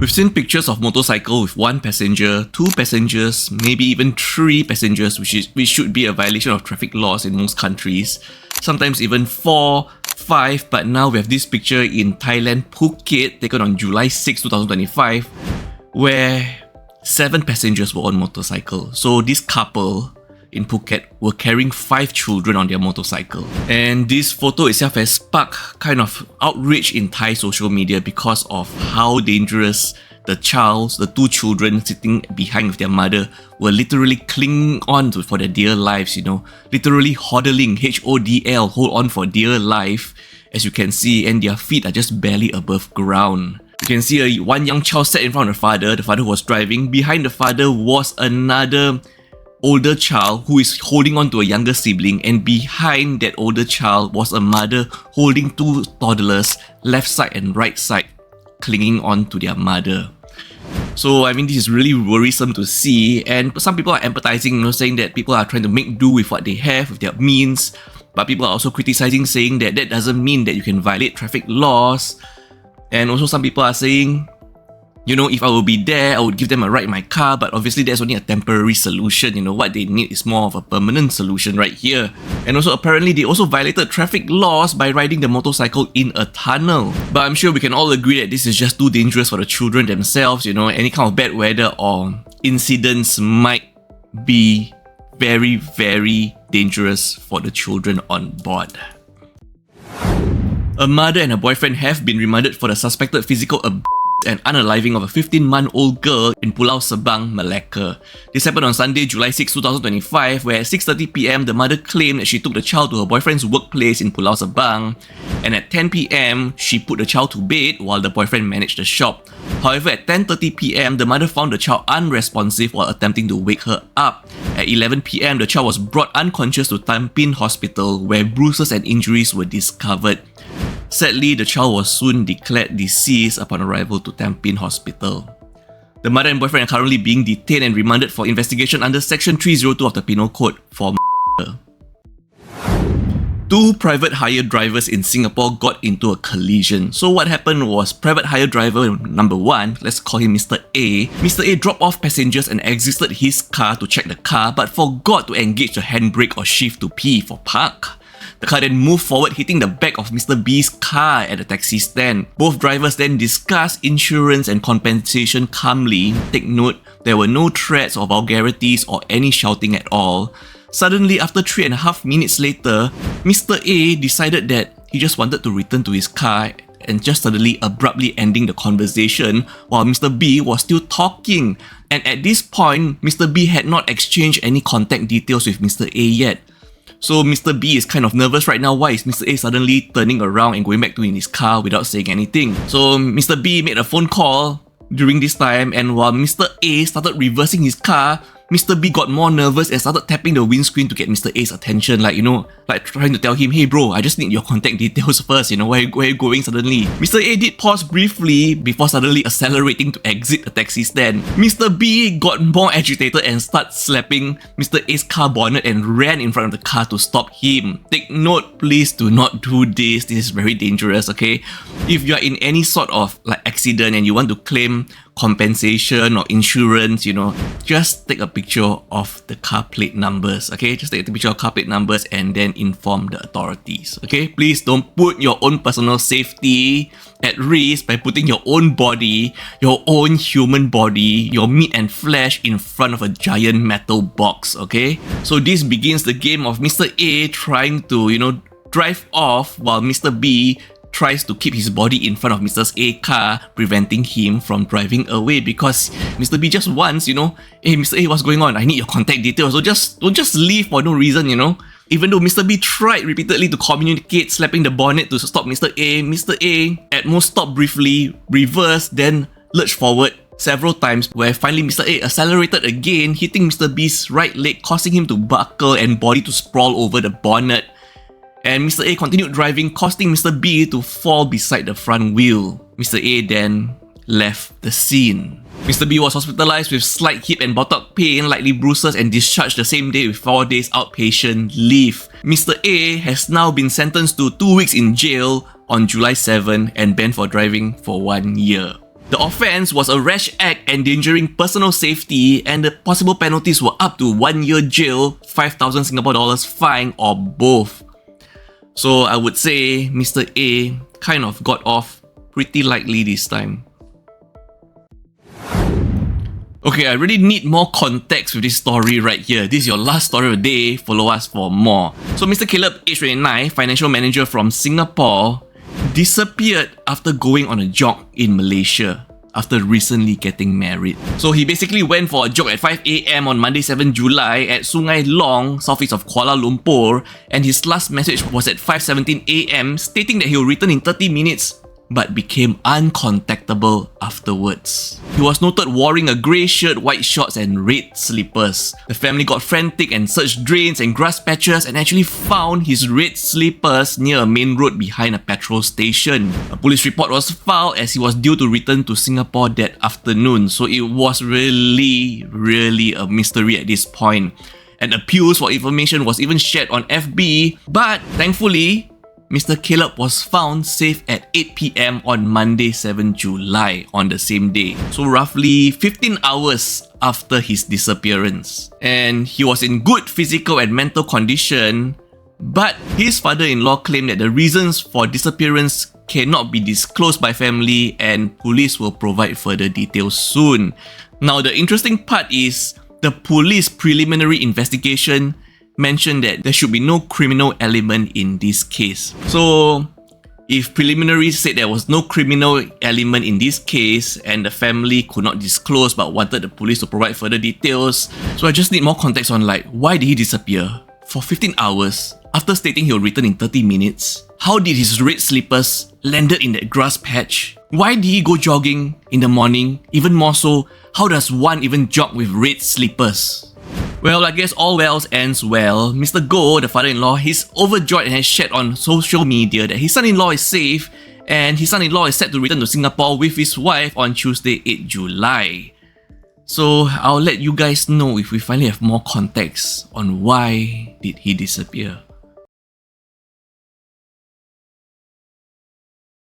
We've seen pictures of motorcycle with 1 passenger, 2 passengers, maybe even 3 passengers, which should be a violation of traffic laws in most countries. Sometimes even 4, 5, but now we have this picture in Thailand, Phuket, taken on July 6, 2025, where 7 passengers were on motorcycle. So this couple in Phuket were carrying 5 children on their motorcycle. And this photo itself has sparked kind of outrage in Thai social media because of how dangerous the 2 children sitting behind with their mother were literally clinging on to for their dear lives, literally hodling, HODL, hold on for dear life, as you can see, and their feet are just barely above ground. You can see one young child sat in front of the father was driving. Behind the father was another older child who is holding on to a younger sibling, and behind that older child was a mother holding 2 toddlers, left side and right side, clinging on to their mother. So this is really worrisome to see, and some people are empathizing, saying that people are trying to make do with what they have, with their means, but people are also criticizing, saying that that doesn't mean that you can violate traffic laws. And also some people are saying, if I will be there, I would give them a ride in my car, but obviously that's only a temporary solution. What they need is more of a permanent solution right here. And also apparently they also violated traffic laws by riding the motorcycle in a tunnel. But I'm sure we can all agree that this is just too dangerous for the children themselves. Any kind of bad weather or incidents might be very, very dangerous for the children on board. A mother and her boyfriend have been remanded for the suspected physical abuse and unaliving of a 15-month-old girl in Pulau Sebang, Malacca. This happened on Sunday, July 6, 2025, where at 6:30 p.m, the mother claimed that she took the child to her boyfriend's workplace in Pulau Sebang, and at 10 p.m, she put the child to bed while the boyfriend managed the shop. However, at 10:30 p.m, the mother found the child unresponsive while attempting to wake her up. At 11 p.m, the child was brought unconscious to Tampin Hospital, where bruises and injuries were discovered. Sadly, the child was soon declared deceased upon arrival to Tampin Hospital. The mother and boyfriend are currently being detained and remanded for investigation under Section 302 of the Penal Code for murder. 2 private hire drivers in Singapore got into a collision. So what happened was, private hire driver number 1, let's call him Mr. A. Mr. A dropped off passengers and exited his car to check the car, but forgot to engage the handbrake or shift to P for park. The car then moved forward, hitting the back of Mr. B's car at the taxi stand. Both drivers then discussed insurance and compensation calmly. Take note, there were no threats or vulgarities or any shouting at all. Suddenly, after 3.5 minutes later, Mr. A decided that he just wanted to return to his car and just suddenly abruptly ending the conversation while Mr. B was still talking. And at this point, Mr. B had not exchanged any contact details with Mr. A yet. So Mr. B is kind of nervous right now. Why is Mr. A suddenly turning around and going back to in his car without saying anything? So Mr. B made a phone call during this time, and while Mr. A started reversing his car, Mr. B got more nervous and started tapping the windscreen to get Mr. A's attention, like trying to tell him, hey bro, I just need your contact details first, where are you going suddenly? Mr. A did pause briefly before suddenly accelerating to exit the taxi stand. Mr. B got more agitated and started slapping Mr. A's car bonnet and ran in front of the car to stop him. Take note, please do not do this. This is very dangerous, okay? If you are in any sort of accident and you want to claim compensation or insurance, just take a picture of the car plate numbers, okay? Just take a picture of car plate numbers and then inform the authorities, okay? Please don't put your own personal safety at risk by putting your own body, your own human body, your meat and flesh in front of a giant metal box, okay? So this begins the game of Mr. A trying to, drive off while Mr. B tries to keep his body in front of Mr. A's car, preventing him from driving away because Mr. B just wants, hey Mr. A, what's going on? I need your contact details. So don't just leave for no reason, Even though Mr. B tried repeatedly to communicate, slapping the bonnet to stop Mr. A at most stopped briefly, reversed, then lurched forward several times, where finally Mr. A accelerated again, hitting Mr. B's right leg, causing him to buckle and body to sprawl over the bonnet. And Mr. A continued driving, causing Mr. B to fall beside the front wheel. Mr. A then left the scene. Mr. B was hospitalized with slight hip and buttock pain, likely bruises, and discharged the same day with 4 days outpatient leave. Mr. A has now been sentenced to 2 weeks in jail on July 7 and banned for driving for 1 year. The offence was a rash act endangering personal safety, and the possible penalties were up to 1 year jail, 5,000 Singapore dollars fine, or both. So I would say Mr. A kind of got off pretty lightly this time. Okay, I really need more context with this story right here. This is your last story of the day. Follow us for more. So Mr. Caleb, age 29, financial manager from Singapore, disappeared after going on a jog in Malaysia after recently getting married. So he basically went for a jog at 5 AM on Monday 7 July at Sungai Long, southeast of Kuala Lumpur, and his last message was at 5:17 AM stating that he will return in 30 minutes but became uncontactable afterwards. He was noted wearing a grey shirt, white shorts and red slippers. The family got frantic and searched drains and grass patches and actually found his red slippers near a main road behind a petrol station. A police report was filed as he was due to return to Singapore that afternoon, so it was really a mystery at this point. And appeals for information was even shared on FB, but thankfully, Mr. Caleb was found safe at 8 PM on Monday 7 July on the same day. So roughly 15 hours after his disappearance. And he was in good physical and mental condition, but his father-in-law claimed that the reasons for disappearance cannot be disclosed by family and police will provide further details soon. Now the interesting part is the police preliminary investigation mentioned that there should be no criminal element in this case. So, if preliminary said there was no criminal element in this case and the family could not disclose but wanted the police to provide further details, so I just need more context on why did he disappear for 15 hours after stating he will return in 30 minutes? How did his red slippers landed in that grass patch? Why did he go jogging in the morning? Even more so, how does one even jog with red slippers? Well, I guess all wells ends well. Mr. Goh, the father-in-law, he's overjoyed and has shared on social media that his son-in-law is safe and his son-in-law is set to return to Singapore with his wife on Tuesday 8 July. So I'll let you guys know if we finally have more context on why did he disappear.